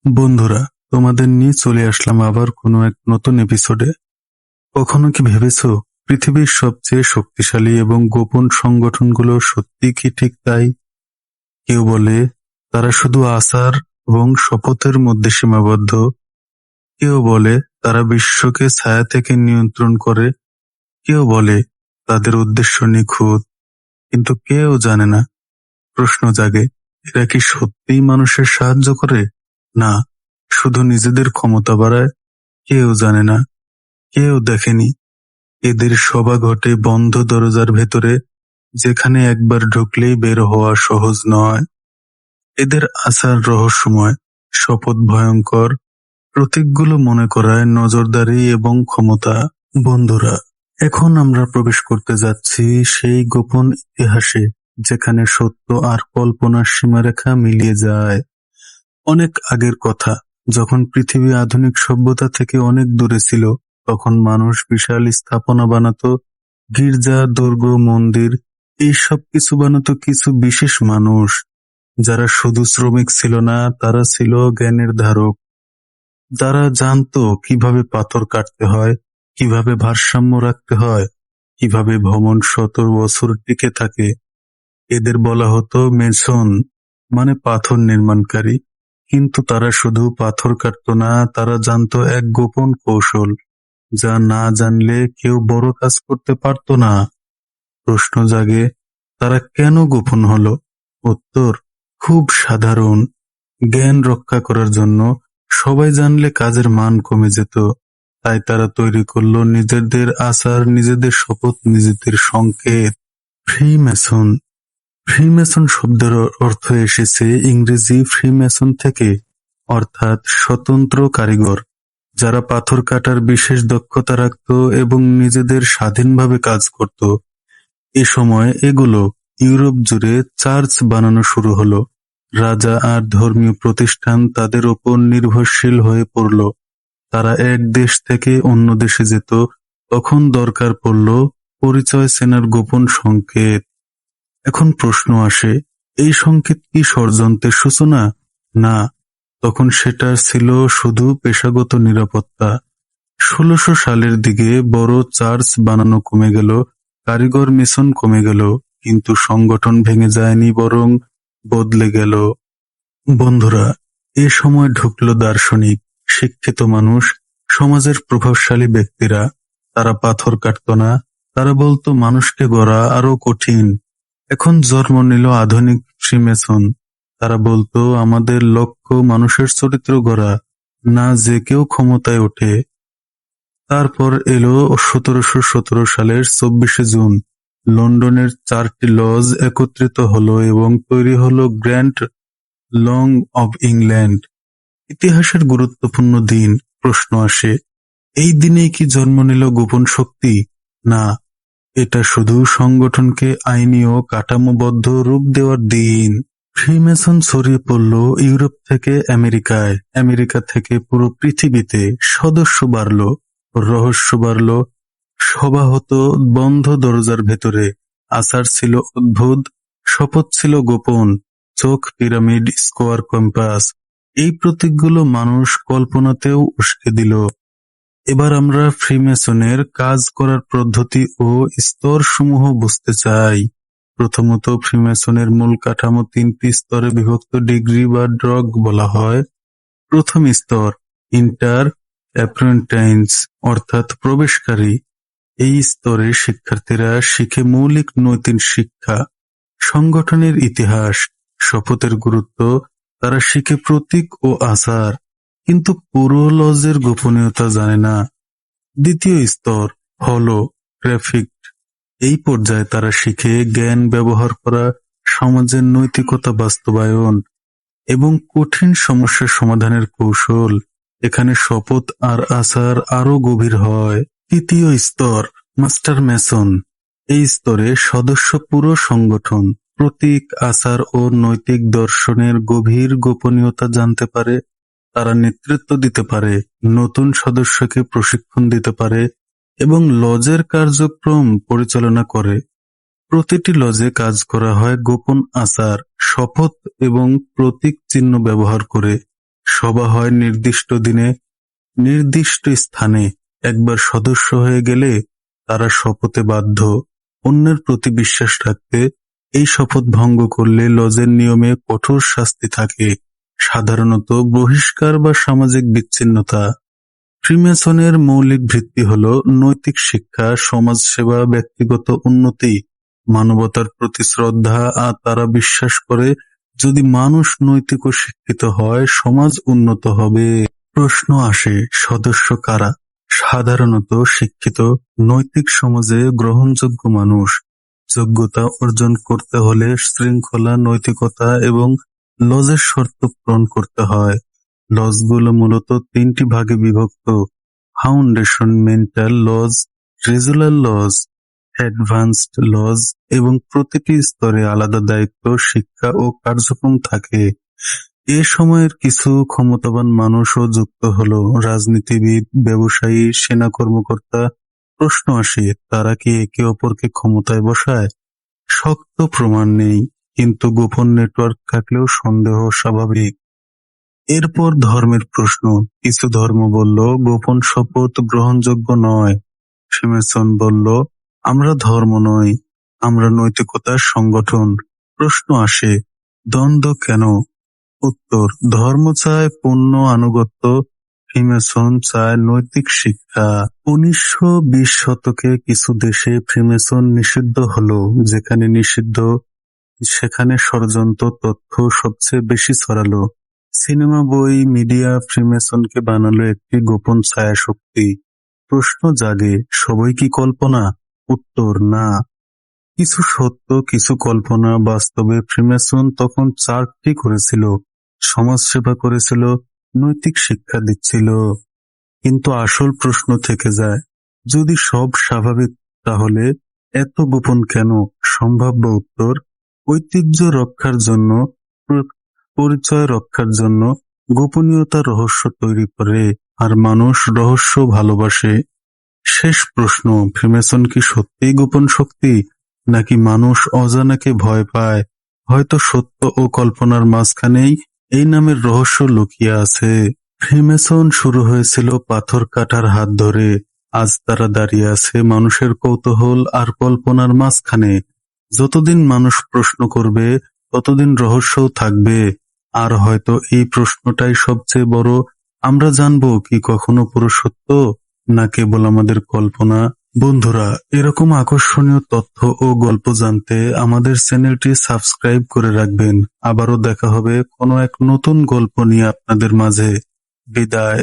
বন্ধুরা, তোমাদের নিয়ে চলে আসলাম আবার কোনো এক নতুন এপিসোডে। কখনো কি ভেবেছো পৃথিবীর সবচেয়ে শক্তিশালী এবং গোপন সংগঠনগুলো সত্যি কি ঠিক তাই? কেউ বলে তারা শুধু আচার এবং শপথের মধ্যে সীমাবদ্ধ, কেউ বলে তারা বিশ্বকে ছায়া থেকে নিয়ন্ত্রণ করে, কেউ বলে তাদের উদ্দেশ্য নিখুঁত, কিন্তু কেউ জানে না। প্রশ্ন জাগে, এরা কি সত্যিই মানুষের সাহায্য করে, না শুধু নিজেদের ক্ষমতা বাড়ায়? কেউ জানে না, কেউ দেখেনি। এদের সভা ঘটে বন্ধ দরজার ভেতরে, যেখানে একবার ঢুকলেই বের হওয়া সহজ নয়। এদের আচার রহস্যময়, শপথ ভয়ঙ্কর, প্রতীকগুলো মনে করায় নজরদারি এবং ক্ষমতা। বন্ধুরা, এখন আমরা প্রবেশ করতে যাচ্ছি সেই গোপন ইতিহাসে, যেখানে সত্য আর কল্পনার সীমারেখা মিলিয়ে যায়। অনেক আগের কথা, যখন পৃথিবী আধুনিক সভ্যতা থেকে অনেক দূরে ছিল, তখন মানুষ বিশাল স্থাপনা বানাতো, গির্জা, দুর্গ, মন্দির। এইসব কিছু বানাতো কিছু বিশেষ মানুষ, যারা শুধু শ্রমিক ছিল না, তারা ছিল জ্ঞানের ধারক। যারা জানতো কিভাবে পাথর কাটতে হয়, কিভাবে ভারসাম্য রাখতে হয়, কিভাবে ভবন শত বছর টিকে থাকে। এদের বলা হতো মেসন, মানে পাথর নির্মাণকারী। কিন্তু তারা শুধু পাথর কাটতো না, তারা জানতো এক গোপন কৌশল, যা না জানলে কেউ বড় কাজ করতে পারতো না। প্রশ্ন জাগে, তারা কেন গোপন হলো? উত্তর খুব সাধারণ, জ্ঞান রক্ষা করার জন্য। সবাই জানলে কাজের মান কমে যেত, তাই তারা তৈরি করলো নিজেদের আচার, নিজেদের শপথ, নিজেদের সংকেত। ফ্রিমেসন। ফ্রিমেসন শব্দের অর্থ এসেছে ইংরেজি ফ্রিমেসন থেকে, অর্থাৎ স্বতন্ত্র কারিগর, যারা পাথর কাটার বিশেষ দক্ষতা রাখত এবং নিজেদের স্বাধীনভাবে কাজ করত। এ সময় এগুলো ইউরোপ জুড়ে চার্চ বানানো শুরু হলো। রাজা আর ধর্মীয় প্রতিষ্ঠান তাদের উপর নির্ভরশীল হয়ে পড়ল। তারা এক দেশ থেকে অন্য দেশে যেত, তখন দরকার পড়ল পরিচয় চেনার গোপন সংকেত। এখন প্রশ্ন আসে, এই সংকেত কি ষড়যন্ত্রের সূচনা? না, তখন সেটা ছিল শুধু পেশাগত নিরাপত্তা। ১৬০০ সালের দিকে বড় চার্চ বানানো কমে গেল, কারিগর মিশন কমে গেল, কিন্তু সংগঠন ভেঙে যায়নি, বরং বদলে গেল। বন্ধুরা, এ সময় ঢুকলো দার্শনিক, শিক্ষিত মানুষ, সমাজের প্রভাবশালী ব্যক্তিরা। তারা পাথর কাটতো না, তারা বলতো মানুষকে গড়া আরো কঠিন। এখন জন্ম নিল আধুনিক ফ্রিমেসন। তারা বলতো আমাদের লক্ষ্য মানুষের চরিত্র গড়া, না যে কেউ ক্ষমতায় ওঠে। তারপর এলো ১৭১৭ সালের ২৪শে জুন। লন্ডনের ৪টি লজ একত্রিত হলো এবং তৈরি হলো গ্র্যান্ড লং অব ইংল্যান্ড। ইতিহাসের গুরুত্বপূর্ণ দিন। প্রশ্ন আসে, এই দিনেই কি জন্ম নিল গোপন শক্তি? না, এটা শুধু সংগঠনকে আইনি ও কাঠামোবদ্ধ রূপ দেওয়ার দিন। ফ্রিমেসন ছড়িয়ে পড়ল ইউরোপ থেকে আমেরিকায়, আমেরিকা থেকে পুরো পৃথিবীতে। সদস্য বাড়ল, রহস্য বাড়ল, সভা হতো বন্ধ দরজার ভেতরে। আচার ছিল অদ্ভুত, শপথ ছিল গোপন, চোখ, পিরামিড, স্কোয়ার, কম্পাস। এই প্রতীকগুলো মানুষ কল্পনাতেও উস্কে দিল। এবার আমরা ফ্রিমেসনের কাজ করার পদ্ধতি ও স্তরসমূহ বুঝতে চাই। প্রথমত, ফ্রিমেসনের মূল কাঠামো ৩টি স্তরে বিভক্ত, ডিগ্রি বা ড্রগ বলা হয়। প্রথম স্তর ইন্টার অ্যাপ্রেন্টাইন্স, অর্থাৎ প্রবেশকারী। এই স্তরে শিক্ষার্থীরা শিখে মৌলিক নৈতিক শিক্ষা, সংগঠনের ইতিহাস, শপথের গুরুত্ব। তারা শিখে প্রতীক ও আচার, কিন্তু পুরো লজের গোপনীয়তা জানে না। দ্বিতীয় স্তর হলো গ্রাফিক। এই পর্যায়ে তারা শিখে জ্ঞান ব্যবহার করা, সমাজের নৈতিকতা বাস্তবায়ন এবং কঠিন সমস্যার সমাধানের কৌশল। এখানে শপথ আর আচার আরো গভীর হয়। তৃতীয় স্তর মাস্টার মেসন। এই স্তরে সদস্য পুরো সংগঠন, প্রতীক, আচার ও নৈতিক দর্শনের গভীর গোপনীয়তা জানতে পারে। তারা নেতৃত্ব দিতে পারে, নতুন সদস্যকে প্রশিক্ষণ দিতে পারে এবং লজের কার্যক্রম পরিচালনা করে। প্রতিটি লজে কাজ করা হয় গোপন আচার, শপথ এবং প্রতীক চিহ্ন ব্যবহার করে। সভা হয় নির্দিষ্ট দিনে, নির্দিষ্ট স্থানে। একবার সদস্য হয়ে গেলে তারা শপথে বাধ্য, অন্যের প্রতি বিশ্বাস রাখতে। এই শপথ ভঙ্গ করলে লজের নিয়মে কঠোর শাস্তি থাকে, সাধারণত বহিষ্কার বা সামাজিক বিচ্ছিন্নতা। ফ্রিমেসনের মৌলিক ভিত্তি হল নৈতিক শিক্ষা, সমাজসেবা, ব্যক্তিগত উন্নতি, মানবতার প্রতি শ্রদ্ধা। আর তারা বিশ্বাস করে যদি মানুষ নৈতিক ও শিক্ষিত হয় সমাজ উন্নত হবে। প্রশ্ন আসে, সদস্য কারা? সাধারণত শিক্ষিত, নৈতিক সমাজে গ্রহণযোগ্য মানুষ। যোগ্যতা অর্জন করতে হলে শৃঙ্খলা, নৈতিকতা এবং লজের শর্ত পূরণ করতে হয়। লজগুলো মূলত তিনটি ভাগে বিভক্ত: foundation mental laws, regular laws, advanced laws, এবং প্রতিটি স্তরে আলাদা দায়িত্ব, শিক্ষা ও কার্যক্রম থাকে। এ সময়ের কিছু ক্ষমতাবান মানুষও যুক্ত হলো, রাজনীতিবিদ, ব্যবসায়ী, সেনা কর্মকর্তা। প্রশ্ন আসে, তারা কি একে অপরকে ক্ষমতায় বসায়? শক্ত প্রমাণ নেই, কিন্তু গোপন নেটওয়ার্ক থাকলেও সন্দেহ স্বাভাবিক। এরপর ধর্মের প্রশ্ন। কিছু ধর্ম বলল গোপন শপথ গ্রহণযোগ্য নয়। ফ্রিমেসন বলল, আমরা ধর্ম নই, আমরা নৈতিকতার সংগঠন। প্রশ্ন আসে, দ্বন্দ্ব কেন? উত্তর, ধর্ম চায় পূর্ণ আনুগত্য, ফ্রিমেসন চায় নৈতিক শিক্ষা। 1920 শতকে কিছু দেশে ফ্রিমেসন নিষিদ্ধ হলো। যেখানে নিষিদ্ধ সেখানে ষড়যন্ত্র তথ্য সবচেয়ে বেশি ছড়ালো। সিনেমা, বই, মিডিয়া ফ্রিমেসনকে বানালো একটি গোপন ছায়া শক্তি। প্রশ্ন জাগে, সবই কি কল্পনা? উত্তর, না। কিছু সত্য, কিছু কল্পনা। বাস্তবে ফ্রিমেসন তখন চারটি করেছিল, সমাজসেবা করেছিল, নৈতিক শিক্ষা দিচ্ছিল। কিন্তু আসল প্রশ্ন থেকে যায়, যদি সব স্বাভাবিক তাহলে এত গোপন কেন? সম্ভাব্য উত্তর, ঐতিহ্য রক্ষার জন্য, পরিচয় রক্ষার জন্য। গোপনীয়তা রহস্য তৈরি করে, আর মানুষ রহস্য ভালোবাসে। শেষ প্রশ্ন, ফ্রিমেসন কি সত্যিই গোপন শক্তি, নাকি মানুষ অজানাকে ভয় পায়? হয়তো সত্য ও কল্পনার মাঝখানেই এই নামের রহস্য লুকিয়ে আছে। ফ্রিমেসন শুরু হয়েছিল পাথর কাটার হাত ধরে, আজ তারা দাঁড়িয়ে আছে মানুষের কৌতূহল আর কল্পনার মাঝখানে। যতদিন মানুষ প্রশ্ন করবে ততদিন রহস্যও থাকবে। আর হয়তো এই প্রশ্নটাই সবচেয়ে বড়, আমরা জানবো কি কখনো পুরো সত্য, না কেবল আমাদের কল্পনা? বন্ধুরা, এরকম আকর্ষণীয় তথ্য ও গল্প জানতে আমাদের চ্যানেলটি সাবস্ক্রাইব করে রাখবেন। আবারও দেখা হবে কোনো এক নতুন গল্প নিয়ে আপনাদের মাঝে। বিদায়।